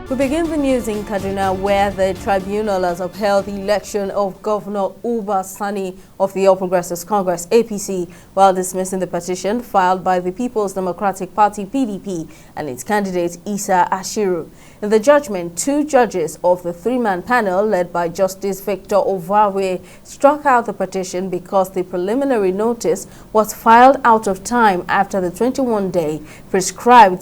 We begin the news in Kaduna, where the tribunal has upheld the election of Governor Uba Sani of the All Progressives Congress (APC) while dismissing the petition filed by the People's Democratic Party (PDP) and its candidate Isah Ashiru. In the judgment, two judges of the three-man panel led by Justice Victor Ovawe struck out the petition because the preliminary notice was filed out of time after the 21 days prescribed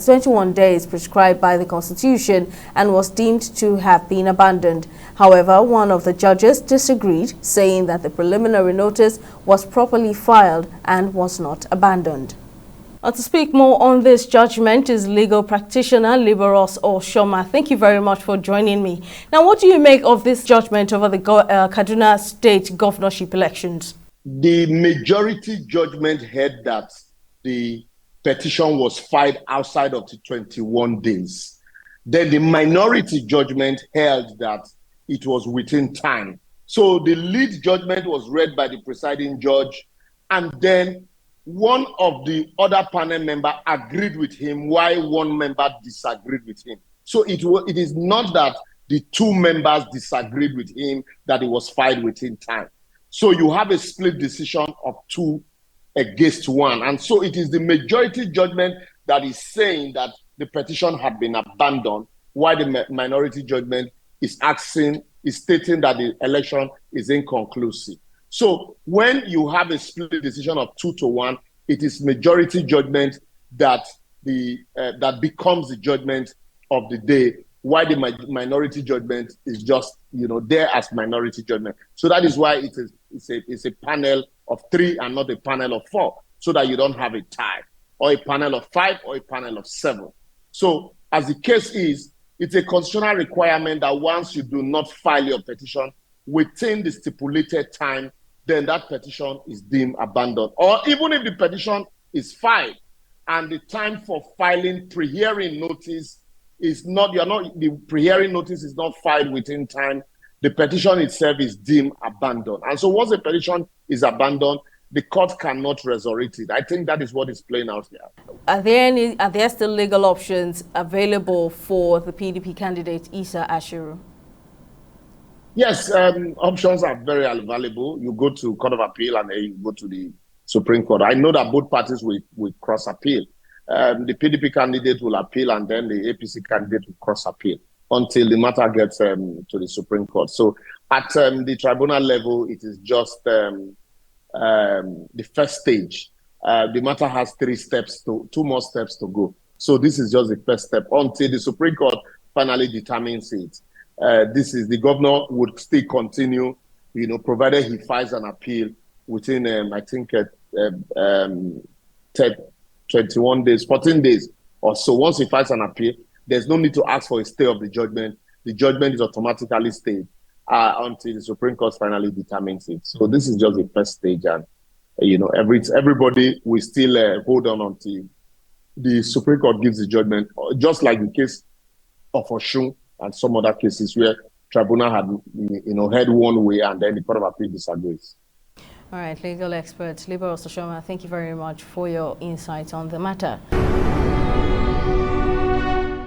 by the Constitution and was deemed to have been abandoned. However, one of the judges disagreed, saying that the preliminary notice was properly filed and was not abandoned. To speak more on this judgment is legal practitioner Liberos Oshoma. Thank you very much for joining me. Now, what do you make of this judgment over the Kaduna State governorship elections? The majority judgment held that the petition was filed outside of the 21 days. Then the minority judgment held that it was within time. So the lead judgment was read by the presiding judge, and then one of the other panel member agreed with him while one member disagreed with him. So it is not that the two members disagreed with him that it was filed within time. So you have a split decision of 2 against 1. And so it is the majority judgment that is saying that the petition had been abandoned, while the minority judgment is stating that the election is inconclusive. So when you have a split decision of 2-1, it is majority judgment that that becomes the judgment of the day, while the minority judgment is just there as minority judgment. So that is why it's a panel of 3 and not a panel of 4, so that you don't have a tie, or a panel of 5 or a panel of 7. So as the case is, it's a constitutional requirement that once you do not file your petition within the stipulated time, then that petition is deemed abandoned. Or even if the petition is filed and the time for filing pre-hearing notice is not, the pre-hearing notice is not filed within time, the petition itself is deemed abandoned. And so once the petition is abandoned, the court cannot resurrect it. I think that is what is playing out here. Are there still legal options available for the PDP candidate Isah Ashiru? Yes, options are very available. You go to Court of Appeal and then you go to the Supreme Court. I know that both parties will cross appeal. The PDP candidate will appeal, and then the APC candidate will cross appeal until the matter gets to the Supreme Court. So at the tribunal level, it is just the first stage. The matter has 2 more steps to go. So this is just the first step until the Supreme Court finally determines it. The governor would still continue, provided he files an appeal within, I think, 21 days, 14 days or so. Once he files an appeal, there's no need to ask for a stay of the judgment. The judgment is automatically stayed until the Supreme Court finally determines it. So this is just the first stage, and everybody will still hold on until the Supreme Court gives the judgment, just like the case of Oshoma and some other cases where tribunal had heard one way and then the Court of Appeal disagrees. All right, legal expert Liberos Oshoma, thank you very much for your insights on the matter.